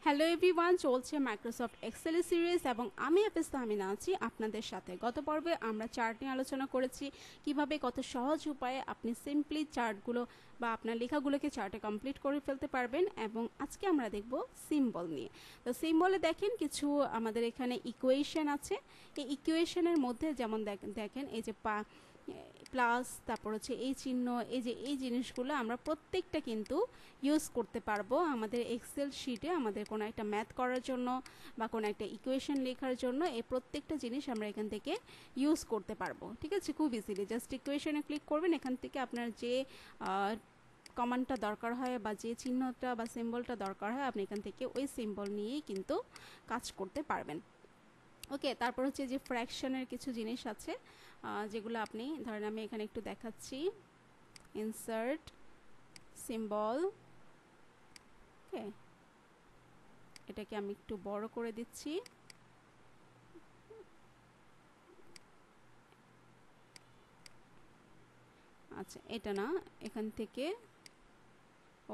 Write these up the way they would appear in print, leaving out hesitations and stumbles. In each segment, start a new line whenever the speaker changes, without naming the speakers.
Hello everyone, চলছে Microsoft Excel series এবং আমি হাফেজ তাহমিনা আছি আপনাদের সাথে। গত পর্বে আমরা চার্ট নিয়ে আলোচনা করেছি, কিভাবে কত সহজ উপায়ে আপনি সিম্পলি চার্টগুলো বা আপনার লেখাগুলোকে চার্টে কমপ্লিট করে ফেলতে পারবেন। এবং আজকে আমরা দেখব সিম্বল নিয়ে। তো সিম্বলে দেখেন কিছু আমাদের এখানে ইকুয়েশন আছে। এই ইকুয়েশনের মধ্যে যেমন দেখেন এই যে প্লাস, তারপর হচ্ছে এই চিহ্ন, এই যে এই জিনিসগুলো আমরা প্রত্যেকটা কিন্তু ইউজ করতে পারবো আমাদের এক্সেল শিটে। আমাদের কোনো একটা ম্যাথ করার জন্য বা কোনো একটা ইকুয়েশন লেখার জন্য এই প্রত্যেকটা জিনিস আমরা এখান থেকে ইউজ করতে পারবো। ঠিক আছে, খুব ইজিলি জাস্ট ইকুয়েশনে ক্লিক করবেন। এখান থেকে আপনার যে কমান্ডটা দরকার হয় বা যে চিহ্নটা বা সিম্বলটা দরকার হয় আপনি এখান থেকে ওই সিম্বল নিয়েই কিন্তু কাজ করতে পারবেন। ওকে, তারপর হচ্ছে যে ফ্র্যাকশনের কিছু জিনিস আছে যেগুলো আপনি ধরেন, আমি এখানে একটু দেখাচ্ছি। ইনসার্ট সিম্বল, ওকে, এটাকে আমি একটু বড় করে দিচ্ছি। আচ্ছা, এটা না, এখান থেকে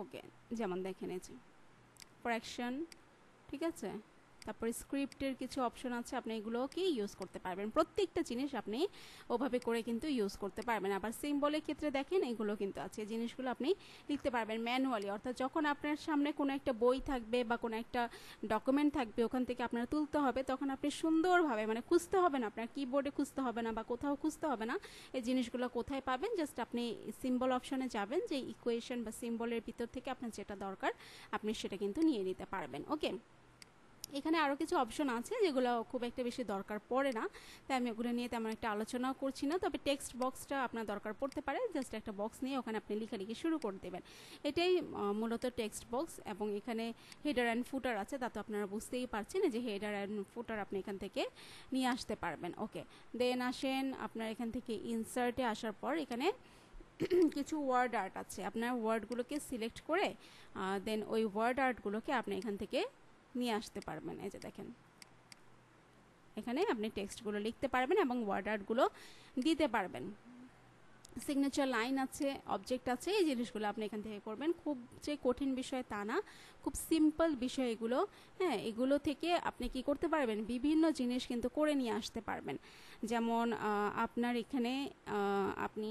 ওকে, যেমন দেখেন এই যে ফ্র্যাকশন, ঠিক আছে। তারপরে স্ক্রিপ্টের কিছু অপশন আছে, আপনি এগুলোকে ইউজ করতে পারবেন। প্রত্যেকটা জিনিস আপনি ওভাবে করে কিন্তু ইউজ করতে পারবেন। আবার সিম্বলের ক্ষেত্রে দেখেন এগুলো কিন্তু আছে, জিনিসগুলো আপনি লিখতে পারবেন ম্যানুয়ালি। অর্থাৎ যখন আপনার সামনে কোনো একটা বই থাকবে বা কোনো একটা ডকুমেন্ট থাকবে, ওখান থেকে আপনার তুলতে হবে, তখন আপনি সুন্দরভাবে, মানে খুঁজতে হবে না, আপনার কিবোর্ডে খুঁজতে হবে না বা কোথাও খুঁজতে হবে না এই জিনিসগুলো কোথায় পাবেন। জাস্ট আপনি সিম্বল অপশনে যাবেন, যে ইকুয়েশন বা সিম্বলের ভিতর থেকে আপনার যেটা দরকার আপনি সেটা কিন্তু নিয়ে নিতে পারবেন। ওকে, এখানে আরও কিছু অপশন আছে যেগুলো খুব একটা বেশি দরকার পড়ে না, তাই আমি ওগুলো নিয়ে তেমন একটা আলোচনাও করছি না। তবে টেক্সট বক্সটা আপনার দরকার পড়তে পারে। জাস্ট একটা বক্স নিয়ে ওখানে আপনি লেখালেখি শুরু করে দেবেন। এটাই মূলত টেক্সট বক্স। এবং এখানে হেডার অ্যান্ড ফুটার আছে, তা তো আপনারা বুঝতেই পারছেন যে হেডার অ্যান্ড ফুটার আপনি এখান থেকে নিয়ে আসতে পারবেন। ওকে, দেন আসেন আপনার এখান থেকে ইনসার্টে আসার পর এখানে কিছু ওয়ার্ড আর্ট আছে। আপনার ওয়ার্ডগুলোকে সিলেক্ট করে দেন ওই ওয়ার্ড আর্টগুলোকে আপনি এখান থেকে নিয়ে আসতে পারবেন। এই যে দেখেন, এখানে আপনি টেক্সটগুলো লিখতে পারবেন এবং ওয়ার্ড আর্টগুলো দিতে পারবেন। সিগনেচার লাইন আছে, অবজেক্ট আছে, এই জিনিসগুলো আপনি এখান থেকে করবেন। খুব যে কঠিন বিষয় তা না, খুব সিম্পল বিষয় এগুলো। হ্যাঁ, এগুলো থেকে আপনি কি করতে পারবেন, বিভিন্ন জিনিস কিন্তু করে নিয়ে আসতে পারবেন। যেমন আপনার এখানে আপনি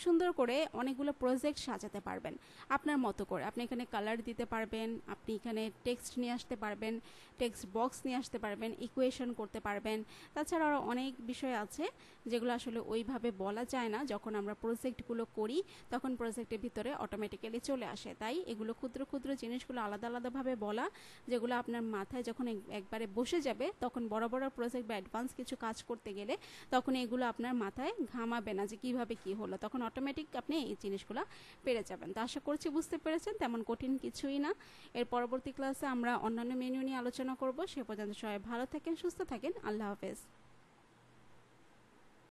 সুন্দর করে অনেকগুলো প্রজেক্ট সাজাতে পারবেন আপনার মতো করে। আপনি এখানে কালার দিতে পারবেন, আপনি এখানে টেক্সট নিয়ে আসতে পারবেন, টেক্সট বক্স নিয়ে আসতে পারবেন, ইকুয়েশন করতে পারবেন। তাছাড়া আরও অনেক বিষয় আছে যেগুলো আসলে ওইভাবে বলা যায় না। যখন আমরা প্রজেক্টগুলো করি তখন প্রজেক্টের ভিতরে অটোমেটিক্যালি চলে আসে। তাই এগুলো ক্ষুদ্র ক্ষুদ্র জিনিসগুলো আলাদা আলাদাভাবে বলা, যেগুলো আপনার মাথায় যখন একবারে বসে যাবে, তখন বড় বড় প্রজেক্ট বা অ্যাডভান্স কিছু কাজ করতে গেলে তখন এগুলো আপনার মাথায় ঘামাবে না যে কিভাবে কি হলো, তখন অটোমেটিক আপনি এই জিনিসগুলো পেরে যাবেন। তো আশা করছি বুঝতে পেরেছেন, তেমন কঠিন কিছুই না। এর পরবর্তী ক্লাসে আমরা অন্যান্য মেনু নিয়ে আলোচনা করব। সে পর্যন্ত সবাই ভালো থাকেন, সুস্থ থাকেন। আল্লাহ হাফেজ।